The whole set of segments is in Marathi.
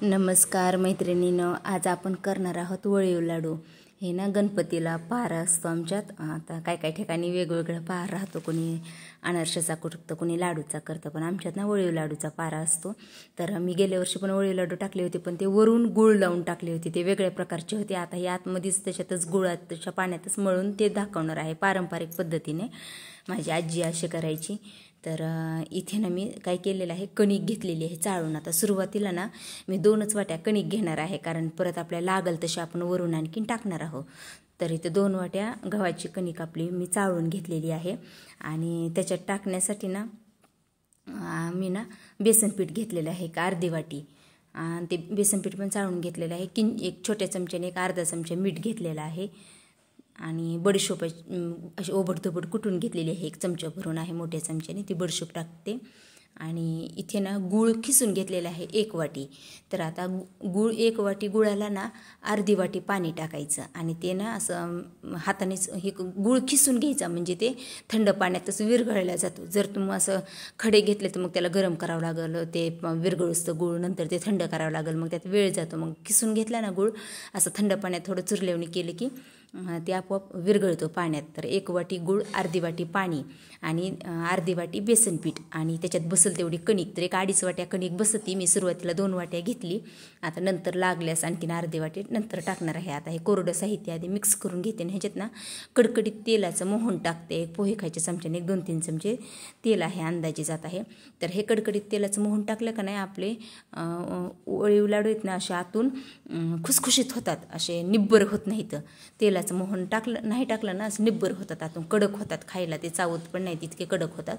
नमस्कार मैत्रिणींनो, आज आपण करणार आहोत वळीव लाडू। हे ना गणपतीला पार असतो आमच्यात। आता काय ठिकाणी वेगवेगळा पार राहतो, कोणी अनारशाचा करतं, कोणी लाडूचा करतं, पण आमच्यात ना वळीव लाडूचा पारा असतो। तर मी गेल्या वर्षी पण वळीव लाडू टाकले होते, पण ते वरून गुळ लावून टाकले होते, ते वेगळ्या प्रकारचे होते। आता हे आतमध्येच त्याच्यातच गुळाच्या पाण्यातच मळून ते दाखवणार आहे पारंपरिक पद्धतीने। माझी आजी अशी करायची। तर इथे ना मी काय केलेलं आहे, कणिक घेतलेली आहे चाळून। आता सुरुवातीला ना मी 2च वाट्या कणिक घेणार आहे, कारण परत आपल्याला लागल तशी आपण वरून आणखीन टाकणार आहोत। तर इथे 2 वाट्या गव्हाची कणिक आपली मी चाळून घेतलेली आहे। आणि त्याच्यात टाकण्यासाठी ना मी ना बेसन पीठ घेतलेलं आहे, एक अर्धी वाटी। आणि ते बेसन पीठ पण चाळून घेतलेलं आहे। एक छोट्या चमच्याने एक अर्धा चमचा मीठ घेतलेला आहे। आणि बडीशोप अशी ओबडधोबड कुटून घेतलेली आहे, 1 चमचा भरून आहे मोठ्या चमच्याने, ती बडीशोप टाकते। आणि इथे ना गूळ खिसून घेतलेला आहे 1 वाटी। तर आता गूळ 1 वाटी गुळाला ना अर्धी वाटी पाणी टाकायचं आणि ते ना असं हातानेच हे गूळ खिसून घ्यायचा, म्हणजे ते थंड पाण्यातच विरघळला जातो। जर तुम्ही असं खडे घेतले तर मग त्याला गरम करावं लागलं, ते विरघळुसतं गूळ, नंतर ते थंड करावं लागलं, मग त्यात वेळ जातो। मग खिसून घेतला ना गूळ, असं थंड पाण्यात थोडं चुरलेवणी केलं की ते आपोआप विरघळतो पाण्यात। तर 1 वाटी गूळ, अर्धी वाटी पाणी आणि अर्धी वाटी बेसन पीठ आणि त्याच्यात बसल तेवढी कणिक। तर 1-2.5 वाट्या कणिक बसती। मी सुरुवातीला 2 वाट्या घेतली, आता नंतर लागल्यास आणखीन अर्धी वाटी नंतर टाकणार आहे। आता हे कोरडं साहित्य आधी मिक्स करून घेते आणि ह्याच्यात ना कडकडीत तेलाचं मोहन टाकते। पोहे खायच्या चमच्याने 1-2-3 चमचे तेल आहे, अंदाजे जात आहे। तर हे कडकडीत तेलाचं मोहन टाकलं का नाही, आपले वळीव लाडू आहेत ना असे आतून खुसखुशीत होतात, असे निब्बर होत नाहीत। तेलाचं मोहन नाही टाकलं ना असं निब्बर होतात, आतून कडक होतात, खायला ते चावत पण नाही, तितके कडक होतात।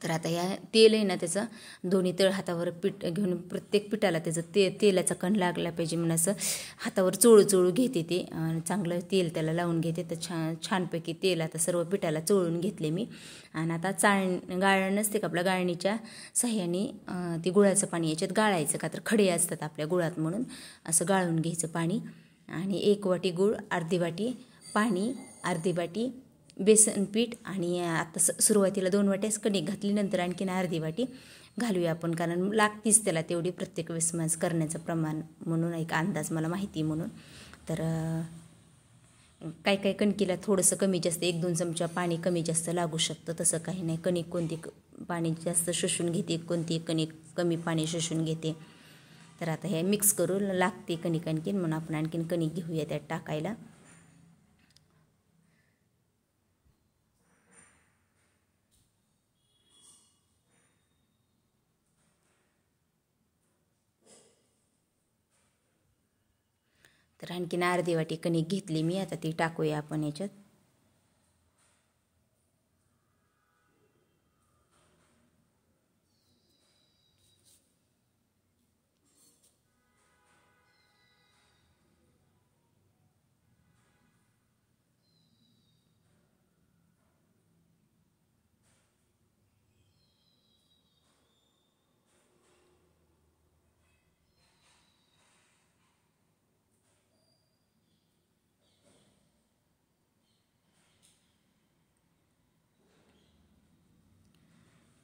तर आता या तेल आहे ना त्याचं दोन्ही तळ हातावर पीठ घेऊन प्रत्येक पिठाला त्याचं तेलाचा कण लागला पाहिजे म्हणून असं हातावर चोळू घेते ते, चांगलं तेल त्याला लावून घेते। तर छानपैकी तेल आता सर्व पिठाला चोळून घेतले मी। आणि आता गाळण नसते का आपल्या, गाळणीच्या साह्याने ते गुळाचं पाणी याच्यात गाळायचं, का तर खडे असतात आपल्या गुळात, म्हणून असं गाळून घ्यायचं पाणी। आणि 1 वाटी गूळ, अर्धी वाटी पाणी, अर्धी वाटी बेसन पीठ आणि आता सुरुवातीला 2 वाट्याच कणिक घातली, नंतर आणखीन अर्धी वाटी घालूया आपण, कारण लागतीच त्याला तेवढी प्रत्येक वेळेस माझं करण्याचं प्रमाण म्हणून, एक अंदाज मला माहिती म्हणून। तर काही कणकीला थोडंसं कमी जास्त 1-2 चमचा पाणी कमी जास्त लागू शकतं, तसं काही नाही। कणिक कोणती पाणी जास्त शोषून घेते, कोणती कणिक कमी पाणी शोषून घेते। तर आता हे मिक्स करून लागते कणिक आणखीन, म्हणून आपण आणखीन कणिक घेऊया त्यात टाकायला। तर आणखीन अर्धी वाटी कणिक घेतली मी, आता ती टाकूया आपण याच्यात।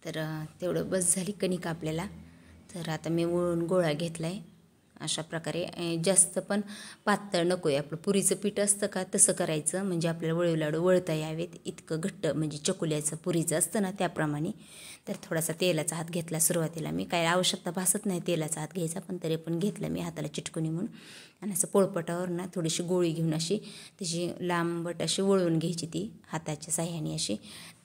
तर तेवढं बस झाली कणिक आपल्याला। तर आता मी वळून गोळा घेतला आहे अशा प्रकारे। जास्त पण पातळ नको आहे, आपलं पुरीचं पीठ असतं का तसं करायचं, म्हणजे आपल्याला वळीव लाडू वळता यावेत इतकं घट्ट, म्हणजे चकुल्याचं पुरीचं असतं ना त्याप्रमाणे। तर थोडासा तेलाचा हात घेतला सुरुवातीला मी, काय आवश्यकता भासत नाही तेलाचा हात घ्यायचा, पण तरी पण घेतलं मी हाताला चिटकुनी म्हणून। आणि असं पोळपटावर ना थोडीशी गोळी घेऊन अशी त्याची लांबट अशी वळून घ्यायची ती हाताच्या साह्याने अशी।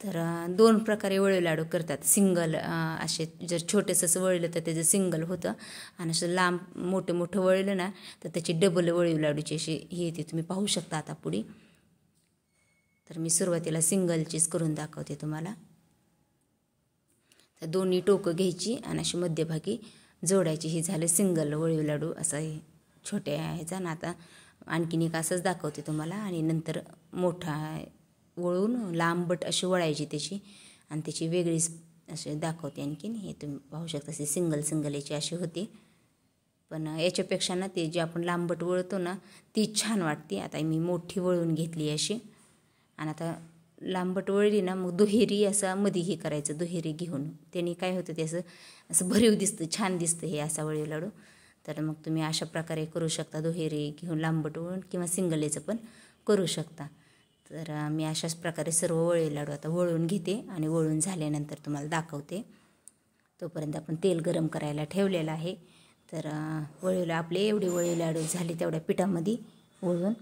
तर 2 प्रकारे वळीव लाडू करतात, सिंगल असे, जर छोटेसं असं वळलं तर त्याचं सिंगल होतं, आणि असं लांब मोठं वळलं ना तर त्याची डबल वळीव लाडूची अशी ही येते, तुम्ही पाहू शकता आता पुढे। तर मी सुरुवातीला सिंगलचीच करून दाखवते तुम्हाला। तर दोन्ही टोकं घ्यायची आणि अशी मध्यभागी जोडायची, ही झालं सिंगल वळीव लाडू असं छोट्या ह्याचा। ना आता आणखीन एक असंच दाखवते तुम्हाला, आणि नंतर मोठा वळून लांबट अशी वळायची त्याची, आणि त्याची वेगळीच असे दाखवते आणखीन। हे तुम्ही पाहू शकता, असे सिंगल याची अशी होती, पण याच्यापेक्षा ना ते जे आपण लांबट वळतो ना ती छान वाटते। आता मी मोठी वळून घेतली अशी, आणि आता लांबट वळली ना मग दुहेरी असं मध्ये हे करायचं, दुहेरी घेऊन. त्याने काय होतं ते असं भरीव दिसतं, छान दिसतं हे असा वळीव लाडू. तर मग तुम्ही अशा प्रकारे करू शकता, दुहेरी घेऊन लांबट वळून किंवा सिंगलेचं पण करू शकता. तर मी अशाच प्रकारे सर्व वळीव लाडू आता वळून घेते आणि वळून झाल्यानंतर तुम्हाला दाखवते. तोपर्यंत आपण तेल गरम करायला ठेवलेलं आहे. तर वळीव आपले एवढे वळीव लाडू झाले तेवढ्या पिठामध्ये वळून.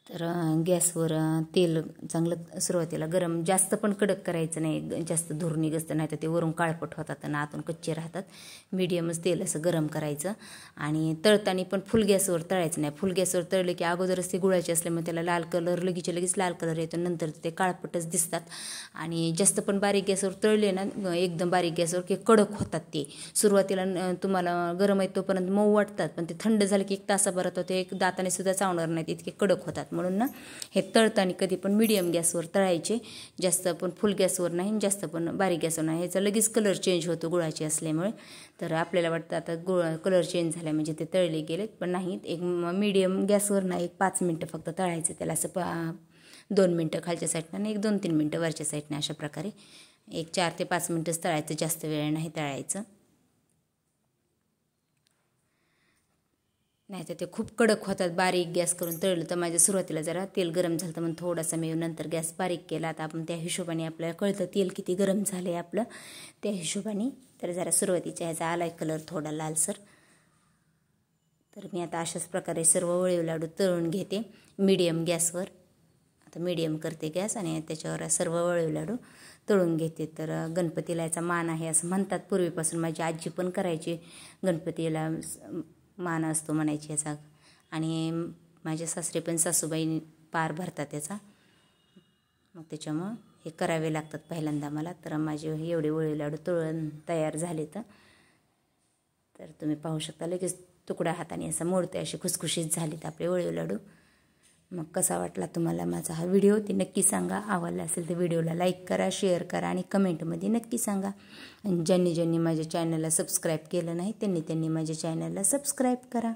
तर गॅसवर तेल चांगलं सुरुवातीला गरम, जास्त पण कडक करायचं नाही, जास्त धूर निघतं नाही तर ते वरून काळपट होतात आणि आतून कच्चे राहतात. मीडियमच तेल असं गरम करायचं आणि तळताना पण फुल गॅसवर तळायचं नाही. फुल गॅसवर तळले की अगोदरच ते गुळाचे असल्यामुळे त्याला लाल कलर लगेच लाल कलर येतो, नंतर ते काळपटच दिसतात. आणि जास्त पण बारीक गॅसवर तळले ना, एकदम बारीक गॅसवर की कडक होतात ते. सुरुवातीला तुम्हाला गरम आहे तोपर्यंत मऊ वाटतात, पण ते थंड झालं की 1 तासाभरात ते एक दाताने सुद्धा चावणार नाहीत, इतके कडक होतात. म्हणून ना हे तळताना कधी पण मीडियम गॅसवर तळायचे, जास्त पण फुल गॅसवर नाही, जास्त पण बारीक गॅसवर नाही. ह्याचा लगेच कलर चेंज होतो गुळाचे असल्यामुळे. तर आपल्याला वाटतं आता कलर चेंज झाला म्हणजे ते तळले गेलेत, पण नाहीत. एक मीडियम गॅसवर ना 5 मिनटं फक्त तळायचं त्याला, असं 2 मिनटं खालच्या साईडनं आणि 1-2-3 मिनटं वरच्या साईडनं, अशा प्रकारे 4 ते 5 मिनटंच तळायचं, जास्त वेळ नाही तळायचं. नाही तर ते खूप कडक होतात. बारीक गॅस करून तळलं तर माझ्या सुरुवातीला जरा तेल गरम झालं तर मग थोडासा मी नंतर गॅस बारीक केला. आता आपण त्या हिशोबाने आपल्याला कळतं तेल किती गरम झालं आहे आपलं, त्या हिशोबाने. तर जरा सुरुवातीच्या ह्याचा आलाय कलर थोडा लालसर. तर मी आता अशाच प्रकारे सर्व वळीव लाडू तळून घेते मीडियम गॅसवर. आता मीडियम करते गॅस आणि त्याच्यावर सर्व वळीव लाडू तळून घेते. तर गणपतीला याचा मान आहे असं म्हणतात पूर्वीपासून. माझी आजी पण करायची, गणपतीला मान असतो म्हणायची याचा. आणि माझे सासरे पण, सासूबाई पार भरतात त्याचा. मग त्याच्यामुळं हे करावे लागतात पहिल्यांदा मला. तर माझे एवढे वळीव लाडू तळून तयार झाले. तर तुम्ही पाहू शकता लगेच तुकड्या हाताने असं मोडते, असे खुसखुशीत झालेत आपले वळीव लाडू. मग कसा वाटला तुम्हाला माझा हा व्हिडिओ ते नक्की सांगा. आवडला असेल तर व्हिडिओला लाईक करा, शेअर करा आणि कमेंटमध्ये नक्की सांगा. आणि ज्यांनी माझ्या चॅनलला सबस्क्राईब केलं नाही त्यांनी माझ्या चॅनलला सबस्क्राईब करा.